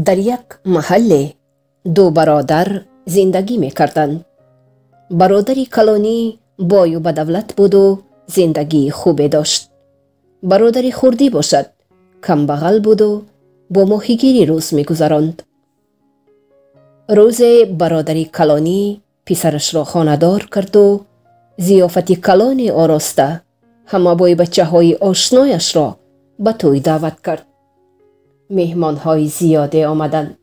در یک محل دو برادر زندگی می کردند. برادری کلانی بای و بدولت بود و زندگی خوبی داشت. برادری خردی باشد کم بغل بود و با ماهیگیری روز می گذراند. روز برادری کلانی پسرش را خانه‌دار کرد و ضیافتی کلانی آراسته همه بای بچه های آشنایش را به توی دعوت کرد. مهمان های زیاده آمدند.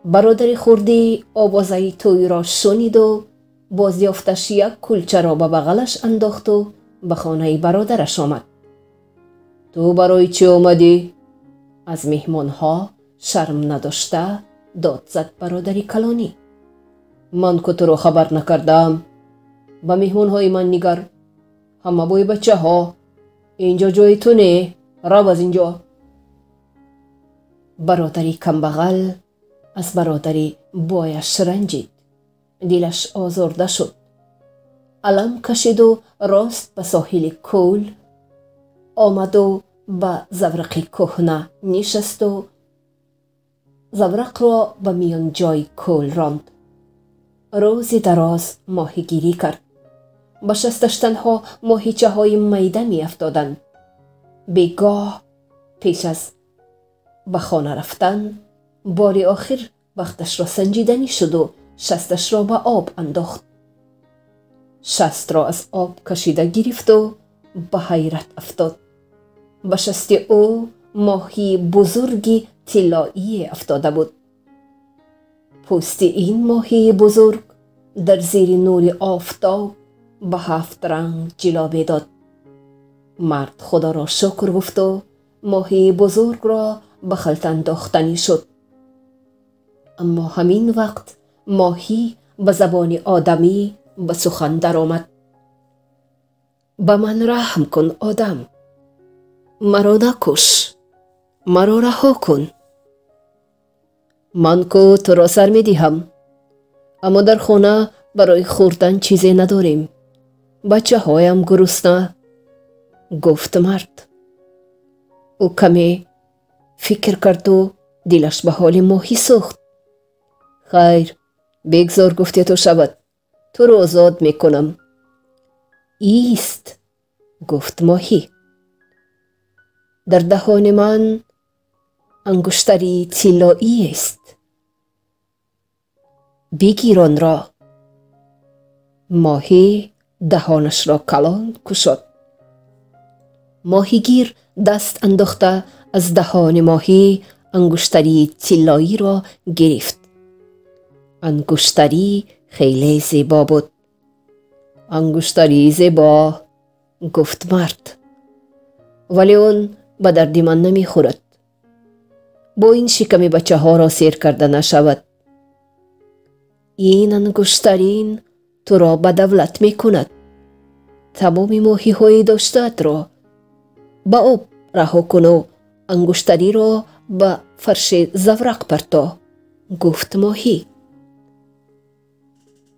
برادر خردی آوازه توی را شنید و باز یافتش یک کلچه را به بغلش انداخت و به خانه برادرش آمد. تو برای چی آمدی؟ از مهمان ها شرم نداشته داد زد برادری کلانی. من که تو را خبر نکردم. به مهمان های من نگر. همه بای بچه ها اینجا جای تو نه. رو از اینجا. برادری کم بغل از برادری بایش رنجید. دلش آزرده شد. علم کشید و راست به ساحل کول آمد و به زورق کهنه نشست و زورق را به میان جای کول راند. روزی دراز ماهیگیری کرد. به شستش تنها ماهیچه های میده می افتادند. بیگاه پیش از به خانه رفتن بار آخر بختش را سنجیدنی شد و شستش را به آب انداخت. شست را از آب کشیده گرفت و به حیرت افتاد. به شست او ماهی بزرگی طلایی افتاده بود. پوست این ماهی بزرگ در زیر نور آفتاب به 7 رنگ جلوه داد. مرد خدا را شکر گفت و ماهی بزرگ را به خلط انداختنی شد. اما همین وقت ماهی به زبان آدمی به سخن در آمد. به من رحم کن آدم. مرا نکش. مرا رها کن. من که تو را سر می دهم. اما در خانه برای خوردن چیزی نداریم. بچه هایم گرسنه. گفت مرد. او کمی فکر کرد و دلش به حال ماهی سوخت. خیر بگذار گفته تو شود. تو را آزاد می کنم. ایست گفت ماهی. در دهان من انگشتری طلایی است. بگیر آن را. ماهی دهانش را کلان گشود. ماهیگیر دست انداخته از دهان ماهی انگشتری طلایی را گرفت. انگشتری خیلی زیبا بود. انگشتری زیبا گفت مرد. ولی اون به درد من نمی خورد. با این شکم بچه ها را سیر کرده نشود. این انگشترین تو را به دولت می کند. تمام ماهی های داشتت را به آب رها کن و انگشتری را به فرش زورق پرتا. گفت ماهی.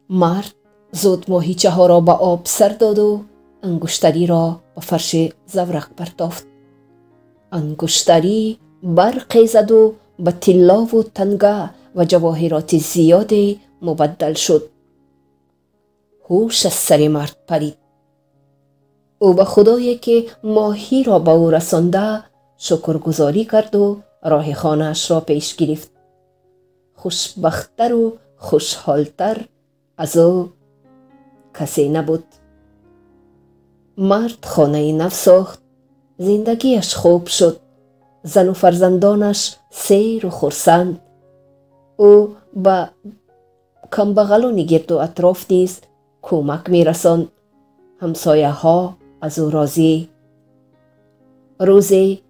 مرد زود ماهیچه ها را به آب سر داد و انگشتری را به فرش زورق پرتافت. انگشتری برقی زد و به طلا و تنگه و جواهرات زیادی مبدل شد. هوش از سر مرد پرید. او به خدایی که ماهی را به او رسانده شکرگزاری کرد و راه خانه‌اش را پیش گرفت. خوشبخت‌تر و خوشحال‌تر از او کسی نبود. مرد خانه نو ساخت. زندگیش خوب شد. زن و فرزندانش سیر و خرسند. او به کمبغلان گرد و اطراف نیز کمک می رساند. همسایه ها از او راضی. روزی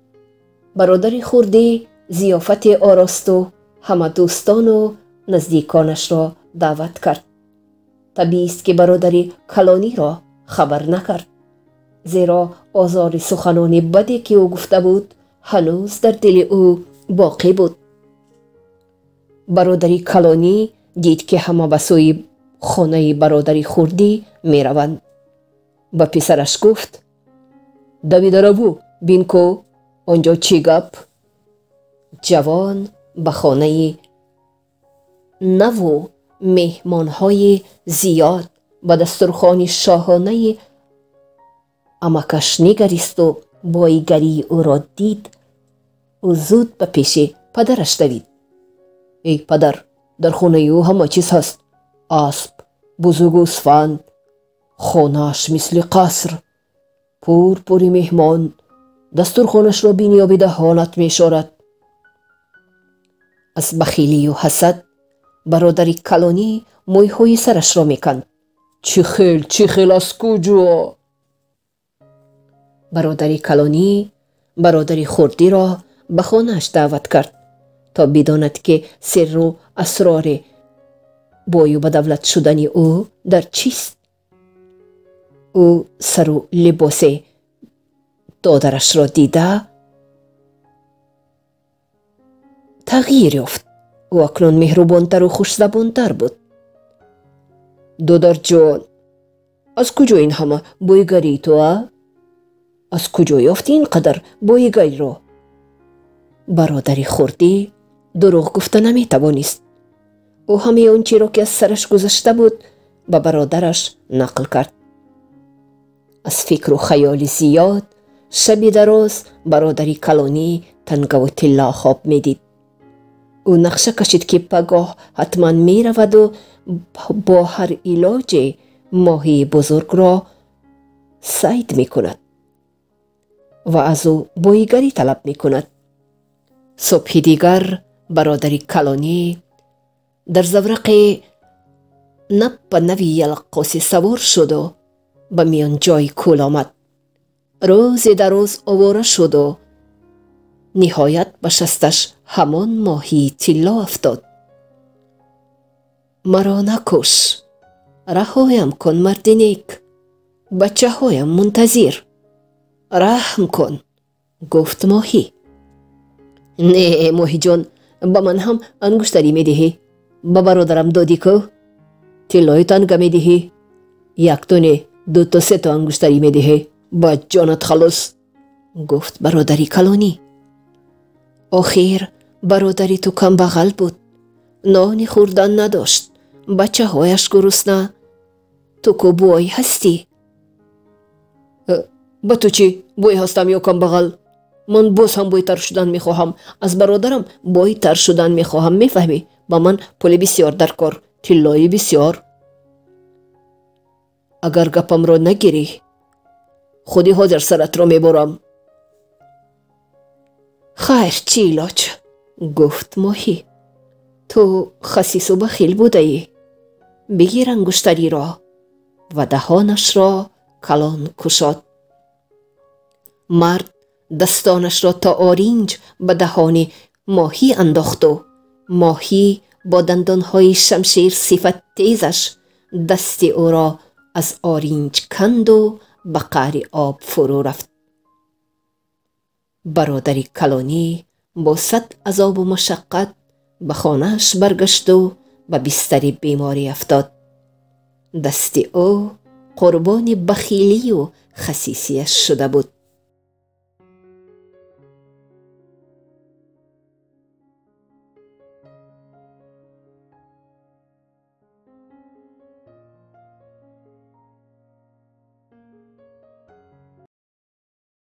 برادر خردی ضیافت آراست و همه دوستان و نزدیکانش را دعوت کرد. طبیعی است که برادر کلانی را خبر نکرد. زیرا آزار سخنان بدی که او گفته بود هنوز در دل او باقی بود. برادر کلانی دید که همه به سوی خانه برادر خردی می روند. به پسرش گفت دویده رو بین کو آنجا چی گپ؟ جوان به خانه نو مهمانهای زیاد به دسترخوان شاهانه امکش نگریست و بایگری او را دید. او زود به پیش پدرش دوید. ای پدر، در خانه او همه چیز هست. اسب، بزرگ و اسفند، خانه‌اش مثل قصر، پوری مهمان. دسترخوانش را بینی و به دهانت می شارد. از بخیلی و حسد برادر کلانی مویهای سرش را میکند. چی خیل از کجا؟ برادر کلانی برادر خردی را به خانه‌اش دعوت کرد تا بداند که سر و اسرار بای و بدولت شدن او در چیست. او سر و لباس دادرش را دیده تغییر یافت. او اکنون مهربانتر و خوش‌زبانتر بود. دادر جان، از کجا این همه بایگری تو؟ از کجا یافتی اینقدر بایگری را؟ برادر خردی دروغ گفته نمی توانست. او همه آنچه را که از سرش گذشته بود به برادرش نقل کرد. از فکر و خیال زیاد شب دراز برادر کلانی تنگ و طلا خواب می دید. او نقشه کشید که پگاه حتما می رود و با هر علاج ماهی بزرگ را صید می کند و از او بایگری طلب می کند. صبح دیگر برادر کلانی در زورق نب نوی یلقاسی سوار شد و به میان جای کول آمد. روز دراز آواره شد و نهایت به شستش همان ماهی طلا افتاد. مرا نکش، رهایم کن مرد نیک، بچه هایم منتظر، رحم کن، گفت ماهی. نه ماهی جان، به من هم انگشتری می دهی؟ به برادرم دادی که طلای تنگه می دهی؟ یک دونه، دو تا، سه تا انگشتری می دهی؟ با جانت خلاص، گفت برادر کلانی. آخر برادری تو کم بغل بود، نانی خوردن نداشت، بچه هایش گرسنه، تو که بوی هستی. با تو چی؟ بوی هستم یا کم بغل؟ من باز هم بوی تر شدن می خواهم. از برادرم بوی تر شدن می خواهم. می فهمی؟ با من پول بسیار در کار، طلای بسیار. اگر گپم را نگیری خودی حاضر سرت را می برم. خیر چی علاج؟ گفت ماهی. تو خسیس و بخیل بوده ای. بگیر انگشتری را و دهانش را کلان کشاد. مرد دستانش را تا آرینج به دهان ماهی انداخت و ماهی با دندانهای شمشیر صفت تیزش دست او را از آرینج کند و به قعر آب فرو رفت. برادر کلانی با صد عذاب و مشقت به خانه‌اش برگشت و به بستر بیماری افتاد. دست او قربان بخیلی و خسیسیش شده بود.